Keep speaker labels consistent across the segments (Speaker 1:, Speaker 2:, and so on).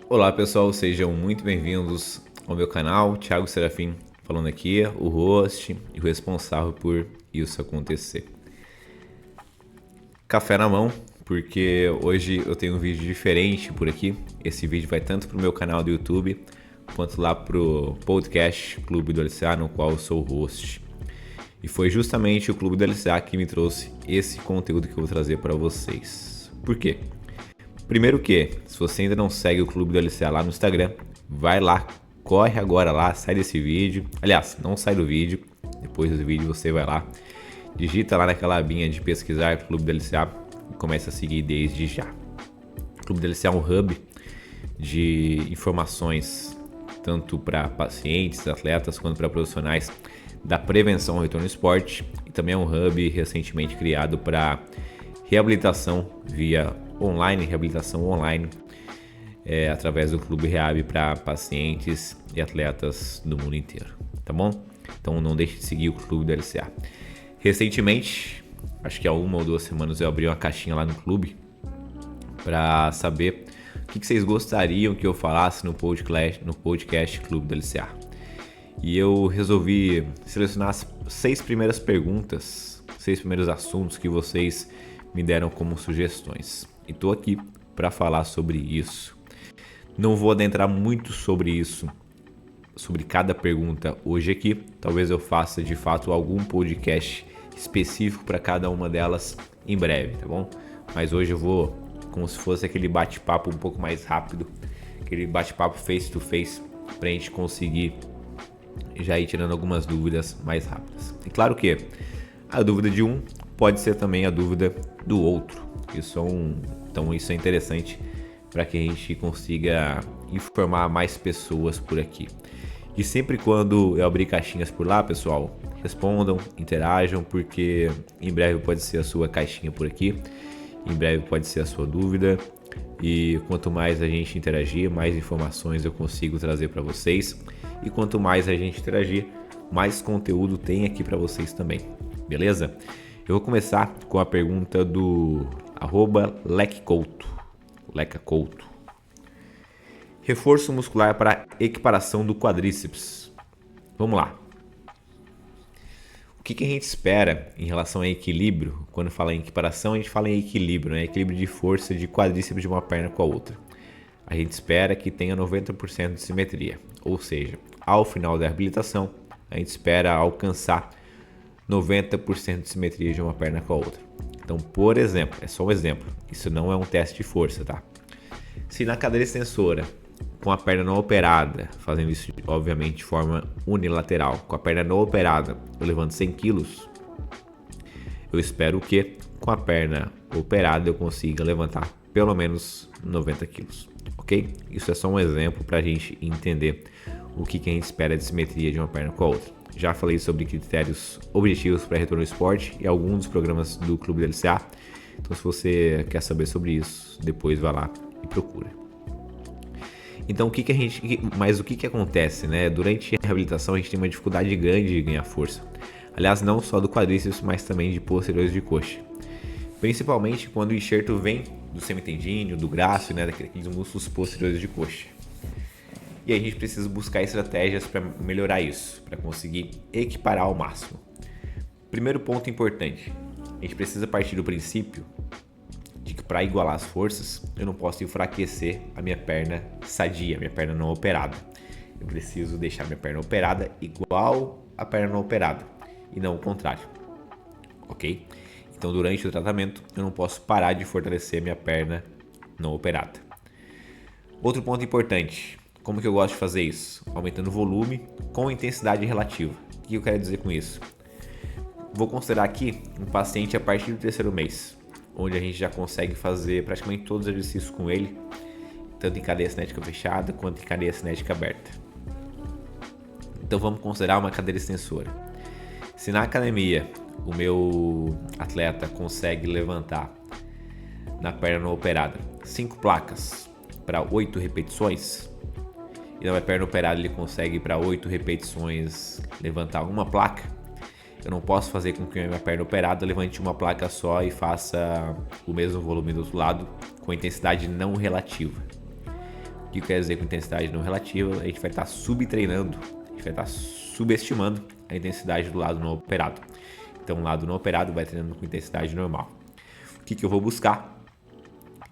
Speaker 1: Olá pessoal, sejam muito bem-vindos ao meu canal. Thiago Serafim falando aqui, o host e o responsável por isso acontecer. Café na mão, porque hoje eu tenho um vídeo diferente por aqui. Esse vídeo vai tanto pro meu canal do YouTube quanto lá pro podcast Clube do LCA, no qual eu sou o host. E foi justamente o Clube do LCA que me trouxe esse conteúdo que eu vou trazer para vocês. Por quê? Primeiro que, se você ainda não segue o Clube do LCA lá no Instagram, vai lá, corre agora lá, sai desse vídeo. Aliás, não sai do vídeo, depois do vídeo você vai lá, digita lá naquela abinha de pesquisar Clube do LCA e começa a seguir desde já. O Clube do LCA é um hub de informações, tanto para pacientes, atletas, quanto para profissionais da prevenção ao retorno ao esporte. E também é um hub recentemente criado para reabilitação via online, através do Clube Rehab para pacientes e atletas do mundo inteiro, tá bom? Então não deixe de seguir o Clube do LCA. Recentemente, acho que há 1 ou 2 semanas, eu abri uma caixinha lá no clube para saber o que vocês gostariam que eu falasse no podcast Clube do LCA. E eu resolvi selecionar as 6 primeiras perguntas, 6 primeiros assuntos que vocês me deram como sugestões. E tô aqui para falar sobre isso. Não vou adentrar muito sobre isso, sobre cada pergunta hoje aqui. Talvez eu faça de fato algum podcast específico para cada uma delas em breve, tá bom? Mas hoje eu vou como se fosse aquele bate-papo um pouco mais rápido, aquele bate-papo face to face, para a gente conseguir já ir tirando algumas dúvidas mais rápidas. E claro que a dúvida de um pode ser também a dúvida do outro. Então isso é interessante para que a gente consiga informar mais pessoas por aqui. E sempre quando eu abrir caixinhas por lá, pessoal, respondam, interajam, porque em breve pode ser a sua caixinha por aqui, em breve pode ser a sua dúvida. E quanto mais a gente interagir, mais informações eu consigo trazer para vocês. E quanto mais a gente interagir, mais conteúdo tem aqui para vocês também, beleza? Eu vou começar com a pergunta do @LecCouto. Reforço muscular para equiparação do quadríceps. Vamos lá. O que a gente espera em relação a equilíbrio? Quando fala em equiparação, a gente fala em equilíbrio, né? Equilíbrio de força de quadríceps de uma perna com a outra. A gente espera que tenha 90% de simetria. Ou seja, ao final da reabilitação, a gente espera alcançar 90% de simetria de uma perna com a outra. Então, por exemplo, é só um exemplo, isso não é um teste de força, tá? Se na cadeira extensora, com a perna não operada, fazendo isso obviamente de forma unilateral, com a perna não operada, eu levanto 100 kg, eu espero que com a perna operada eu consiga levantar pelo menos 90 kg, ok? Isso é só um exemplo para a gente entender o que a gente espera de simetria de uma perna com a outra. Já falei sobre critérios objetivos para retorno ao esporte e alguns dos programas do Clube do LCA. Então, se você quer saber sobre isso, depois vai lá e procura. Então, o que acontece, né? Durante a reabilitação, a gente tem uma dificuldade grande de ganhar força. Aliás, não só do quadríceps, mas também de posteriores de coxa. Principalmente quando o enxerto vem do semitendíneo, do grácil, né? Daqueles músculos posteriores de coxa. E a gente precisa buscar estratégias para melhorar isso, para conseguir equiparar ao máximo. Primeiro ponto importante, a gente precisa partir do princípio de que para igualar as forças, eu não posso enfraquecer a minha perna sadia, minha perna não operada. Eu preciso deixar minha perna operada igual à perna não operada, e não o contrário, ok? Então, durante o tratamento, eu não posso parar de fortalecer minha perna não operada. Outro ponto importante, como que eu gosto de fazer isso? Aumentando o volume com intensidade relativa. O que eu quero dizer com isso? Vou considerar aqui um paciente a partir do 3º mês, onde a gente já consegue fazer praticamente todos os exercícios com ele, tanto em cadeia cinética fechada quanto em cadeia cinética aberta. Então vamos considerar uma cadeira extensora. Se na academia o meu atleta consegue levantar na perna não operada 5 placas para 8 repetições, e na minha perna operada ele consegue para 8 repetições levantar uma placa, eu não posso fazer com que a minha perna operada levante uma placa só e faça o mesmo volume do outro lado com intensidade não relativa. O que quer dizer com intensidade não relativa? A gente vai estar subtreinando, a gente vai estar subestimando a intensidade do lado não operado. Então, o lado não operado vai treinando com intensidade normal. O que eu vou buscar?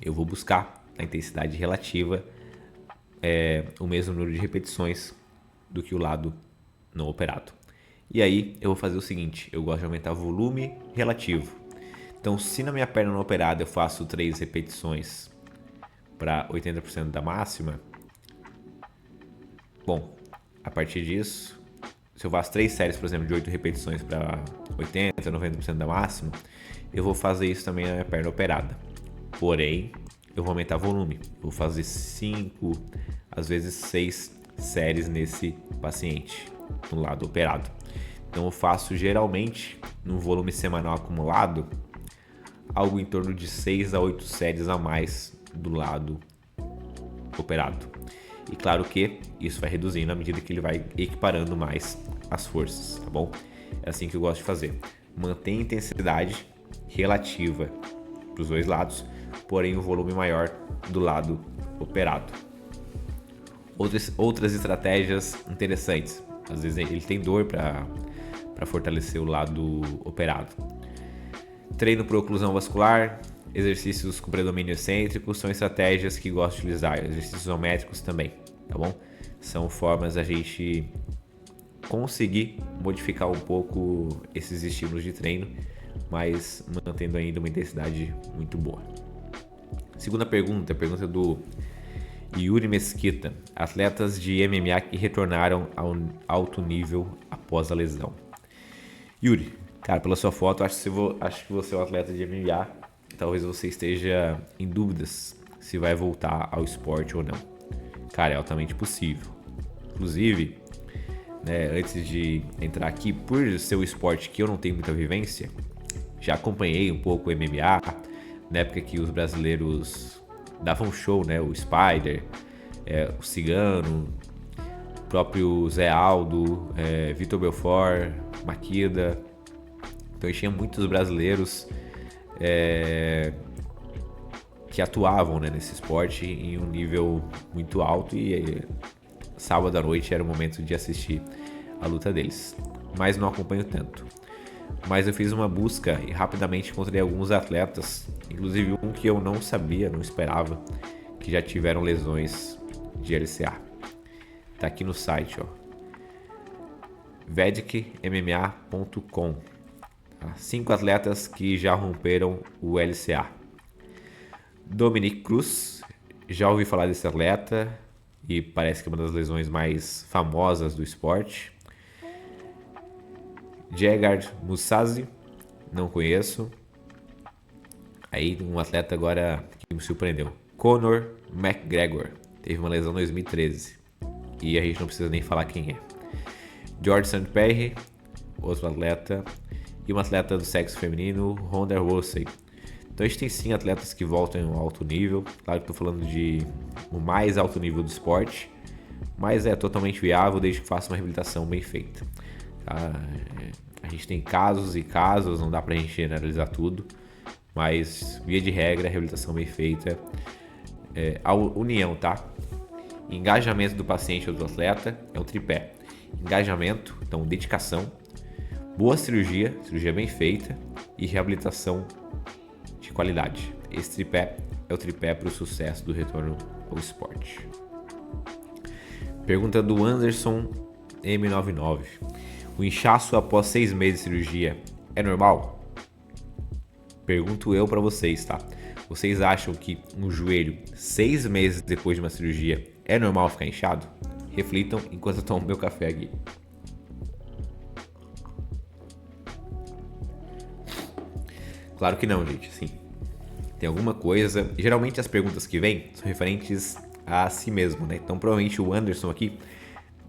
Speaker 1: Eu vou buscar a intensidade relativa, o mesmo número de repetições do que o lado não operado. E aí, eu vou fazer o seguinte, eu gosto de aumentar o volume relativo. Então, se na minha perna não operada eu faço 3 repetições para 80% da máxima, bom, a partir disso, se eu faço 3 séries, por exemplo, de 8 repetições para 80%, 90% da máxima, eu vou fazer isso também na minha perna operada. Porém, eu vou aumentar o volume. Eu vou fazer 5, às vezes 6 séries nesse paciente, no lado operado. Então, eu faço geralmente, num volume semanal acumulado, algo em torno de 6 a 8 séries a mais do lado operado. E claro que isso vai reduzindo à medida que ele vai equiparando mais as forças, tá bom? É assim que eu gosto de fazer. Mantém a intensidade relativa para os dois lados, porém o volume maior do lado operado. Outras estratégias interessantes. Às vezes ele tem dor para fortalecer o lado operado. Treino por oclusão vascular, exercícios com predomínio excêntrico são estratégias que gosto de utilizar, exercícios isométricos também, tá bom? São formas da gente conseguir modificar um pouco esses estímulos de treino, mas mantendo ainda uma intensidade muito boa. Segunda pergunta, pergunta do Yuri Mesquita, atletas de MMA que retornaram ao alto nível após a lesão. Yuri, cara, pela sua foto, acho que você é um atleta de MMA. Talvez você esteja em dúvidas se vai voltar ao esporte ou não. Cara, é altamente possível. Inclusive, né, antes de entrar aqui, por ser um esporte que eu não tenho muita vivência, já acompanhei um pouco o MMA, na época que os brasileiros davam show, né? O Spider, o Cigano, o próprio Zé Aldo, Vitor Belfort, Makida. Então tinha muitos brasileiros que atuavam, né, nesse esporte em um nível muito alto e sábado à noite era o momento de assistir a luta deles. Mas não acompanho tanto. Mas eu fiz uma busca e rapidamente encontrei alguns atletas, inclusive um que eu não sabia, não esperava, que já tiveram lesões de LCA. Tá aqui no site, ó. vedicmma.com. 5 atletas que já romperam o LCA. Dominic Cruz, já ouvi falar desse atleta e parece que é uma das lesões mais famosas do esporte. Gegard Mousasi, não conheço. Aí um atleta agora que me surpreendeu. Conor McGregor, teve uma lesão em 2013 e a gente não precisa nem falar quem é. George St. Pierre, outro atleta. E uma atleta do sexo feminino, Ronda Rousey. Então a gente tem sim atletas que voltam ao alto nível. Claro que estou falando de o mais alto nível do esporte, mas é totalmente viável desde que faça uma reabilitação bem feita. A gente tem casos e casos, não dá pra gente generalizar tudo, mas via de regra, a reabilitação bem feita, a união, tá? Engajamento do paciente ou do atleta é um tripé. Engajamento, então dedicação, boa cirurgia bem feita e reabilitação de qualidade. Esse tripé é o tripé para o sucesso do retorno ao esporte. Pergunta do Anderson M99. O inchaço após 6 meses de cirurgia é normal? Pergunto eu para vocês, tá? Vocês acham que um joelho 6 meses depois de uma cirurgia é normal ficar inchado? Reflitam enquanto eu tomo meu café aqui. Claro que não, gente, assim, tem alguma coisa, geralmente as perguntas que vêm são referentes a si mesmo, né? Então provavelmente o Anderson aqui,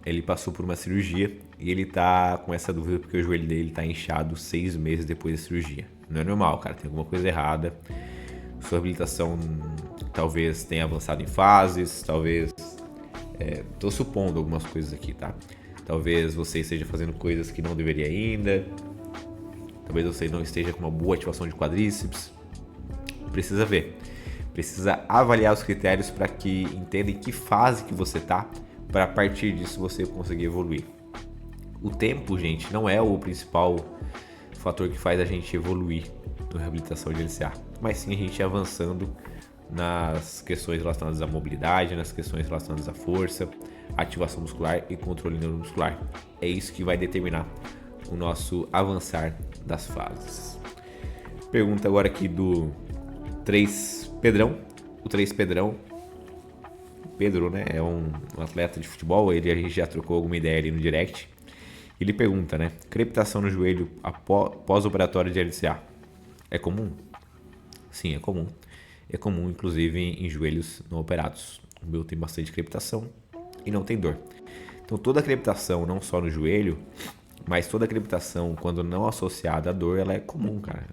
Speaker 1: ele passou por uma cirurgia e ele tá com essa dúvida porque o joelho dele tá inchado 6 meses depois da cirurgia. Não é normal, cara, tem alguma coisa errada, sua habilitação talvez tenha avançado em fases, talvez, tô supondo algumas coisas aqui, tá? Talvez você esteja fazendo coisas que não deveria ainda. Talvez você não esteja com uma boa ativação de quadríceps. Precisa ver. Precisa avaliar os critérios para que entenda em que fase que você está, para a partir disso você conseguir evoluir. O tempo, gente, não é o principal fator que faz a gente evoluir na reabilitação de LCA, mas sim a gente avançando nas questões relacionadas à mobilidade, nas questões relacionadas à força, ativação muscular e controle neuromuscular. É isso que vai determinar o nosso avançar das fases. Pergunta agora aqui do 3 Pedrão. O 3 Pedrão, Pedro, né, é um atleta de futebol, a gente já trocou alguma ideia ali no direct. Ele pergunta, né, crepitação no joelho pós-operatório de LCA é comum? Sim, é comum. É comum, inclusive, em joelhos não operados. O meu tem bastante crepitação e não tem dor. Então, toda crepitação, não só no joelho, mas toda crepitação, quando não associada à dor, ela é comum, cara.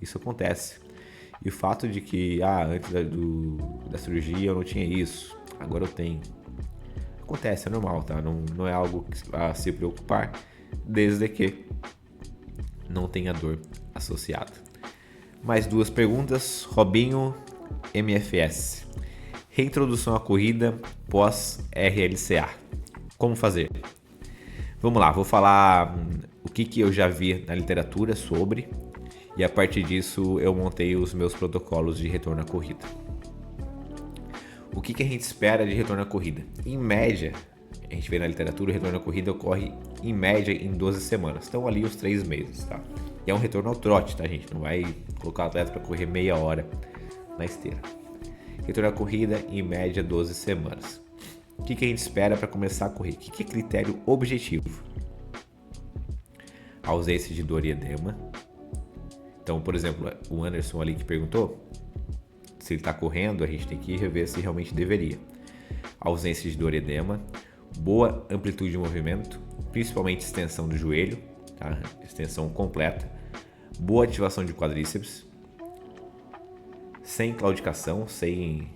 Speaker 1: Isso acontece. E o fato de que, antes da cirurgia eu não tinha isso, agora eu tenho. Acontece, é normal, tá? Não é algo a se preocupar, desde que não tenha dor associada. Mais 2 perguntas. Robinho MFS. Reintrodução à corrida pós RLCA. Como fazer? Vamos lá, vou falar o que eu já vi na literatura sobre, e a partir disso eu montei os meus protocolos de retorno à corrida. O que a gente espera de retorno à corrida? Em média, a gente vê na literatura, o retorno à corrida ocorre em média em 12 semanas. Estão ali os 3 meses, tá? E é um retorno ao trote, tá, gente? Não vai colocar o atleta para correr meia hora na esteira. Retorno à corrida em média 12 semanas. O que a gente espera para começar a correr? O que é critério objetivo? A ausência de dor e edema. Então, por exemplo, o Anderson ali que perguntou, se ele está correndo, a gente tem que rever se realmente deveria. Ausência de dor e edema, boa amplitude de movimento, principalmente extensão do joelho, tá? Extensão completa, boa ativação de quadríceps, sem claudicação, sem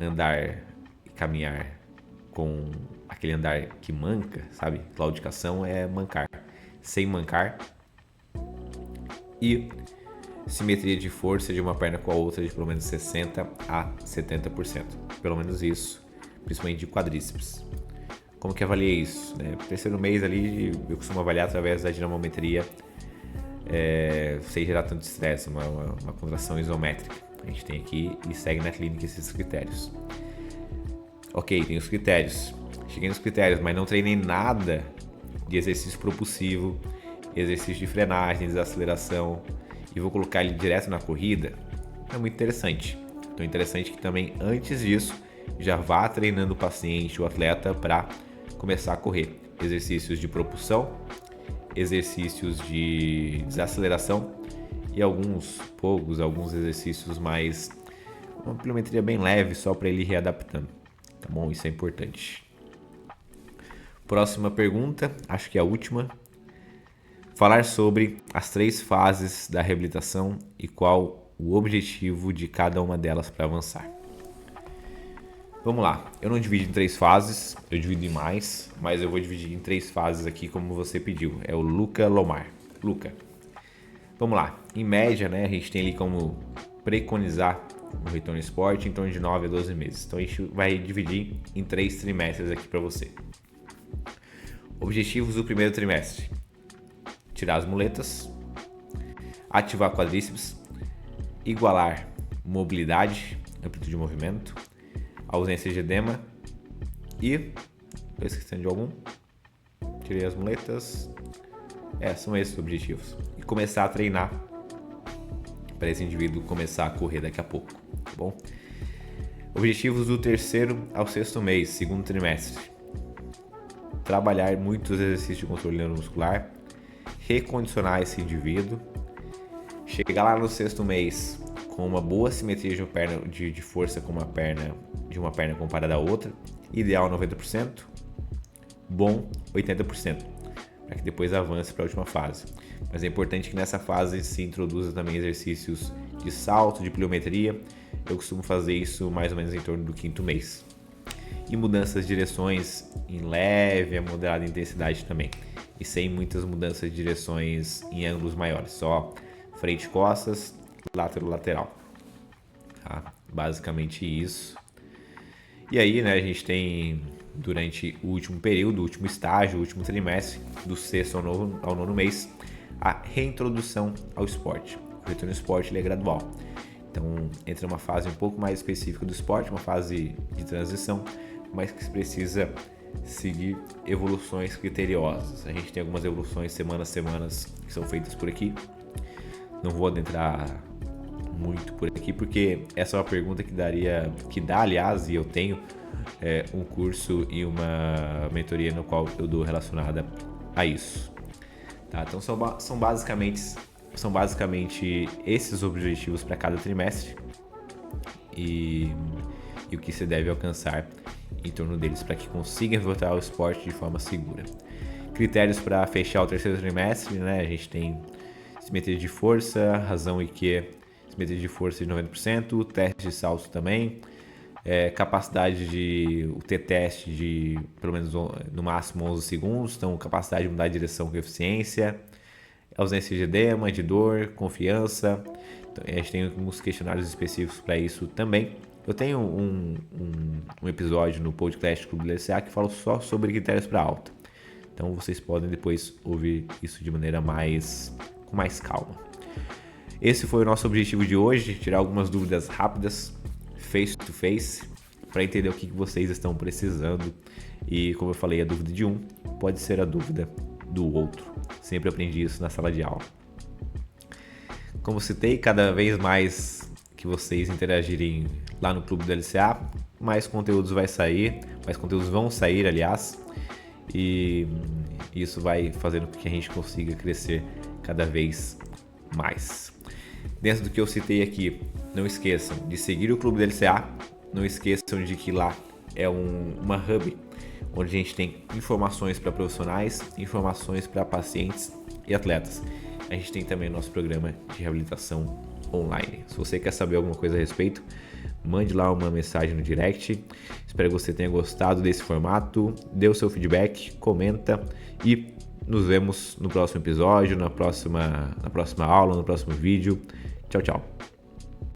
Speaker 1: andar e caminhar com aquele andar que manca, sabe? Claudicação é mancar, sem mancar, e simetria de força de uma perna com a outra de pelo menos 60% a 70%. Pelo menos isso, principalmente de quadríceps. Como que avaliei isso? Terceiro mês ali, eu costumo avaliar através da dinamometria, sem gerar tanto estresse, uma contração isométrica. A gente tem aqui e segue na clínica esses critérios. Ok, tem os critérios. Cheguei nos critérios, mas não treinei nada de exercício propulsivo, exercício de frenagem, desaceleração, e vou colocar ele direto na corrida. É muito interessante. Então é interessante que também antes disso já vá treinando o paciente, o atleta, para começar a correr. Exercícios de propulsão, exercícios de desaceleração e alguns exercícios mais, uma pliometria bem leve, só para ele ir readaptando. Tá bom? Isso é importante. Próxima pergunta, acho que é a última. Falar sobre as 3 fases da reabilitação e qual o objetivo de cada uma delas para avançar. Vamos lá, eu não divido em 3 fases, eu divido em mais, mas eu vou dividir em 3 fases aqui como você pediu. É o Luca Lomar. Luca, vamos lá, em média, né, a gente tem ali como preconizar o retorno ao esporte em torno de 9 a 12 meses. Então a gente vai dividir em 3 trimestres aqui para você. Objetivos do primeiro trimestre: tirar as muletas, ativar quadríceps, igualar mobilidade, amplitude de movimento, ausência de edema e... estou esquecendo de algum? Tirei as muletas. São esses os objetivos. E começar a treinar para esse indivíduo começar a correr daqui a pouco, tá bom? Objetivos do 3º ao 6º mês, segundo trimestre: trabalhar muitos exercícios de controle neuromuscular, recondicionar esse indivíduo, chegar lá no 6º mês com uma boa simetria de força com uma perna comparada à outra, ideal 90%, bom 80%, para que depois avance para a última fase. Mas é importante que nessa fase se introduza também exercícios de salto, de pliometria. Eu costumo fazer isso mais ou menos em torno do 5º mês. E mudanças de direções em leve a moderada intensidade também. E sem muitas mudanças de direções em ângulos maiores. Só frente e costas, lateral. Tá? Basicamente isso. E aí, né, a gente tem, durante o último período, o último estágio, o último trimestre, do sexto ao nono mês, a reintrodução ao esporte. O retorno ao esporte ele é gradual. Então, entra uma fase um pouco mais específica do esporte, uma fase de transição, mas que precisa seguir evoluções criteriosas. A gente tem algumas evoluções semanas que são feitas por aqui. Não vou adentrar muito por aqui, porque essa é uma pergunta que dá, aliás, e eu tenho um curso e uma mentoria no qual eu dou relacionada a isso. Tá? Então são basicamente esses objetivos para cada trimestre e o que você deve alcançar em torno deles para que consiga voltar ao esporte de forma segura. Critérios para fechar o terceiro trimestre, né? A gente tem simetria de força, razão e que simetria de força de 90%, teste de salto também, capacidade de ter teste de pelo menos no máximo 11 segundos, então capacidade de mudar de direção com eficiência, ausência de edema, de dor, confiança. Então, a gente tem alguns questionários específicos para isso também. Eu tenho um episódio no podcast Clube do LCA que fala só sobre critérios para alta. Então vocês podem depois ouvir isso de maneira com mais calma. Esse foi o nosso objetivo de hoje, tirar algumas dúvidas rápidas, face to face, para entender o que vocês estão precisando. E como eu falei, a dúvida de um pode ser a dúvida do outro. Sempre aprendi isso na sala de aula. Como citei, cada vez mais que vocês interagirem lá no Clube do LCA, mais conteúdos vão sair, aliás, e isso vai fazendo com que a gente consiga crescer cada vez mais. Dentro do que eu citei aqui, não esqueçam de seguir o Clube do LCA, não esqueçam de que lá é uma hub onde a gente tem informações para profissionais, informações para pacientes e atletas. A gente tem também o nosso programa de reabilitação online. Se você quer saber alguma coisa a respeito, mande lá uma mensagem no direct. Espero que você tenha gostado desse formato, dê o seu feedback, comenta e nos vemos no próximo episódio, na próxima aula, no próximo vídeo. Tchau, tchau.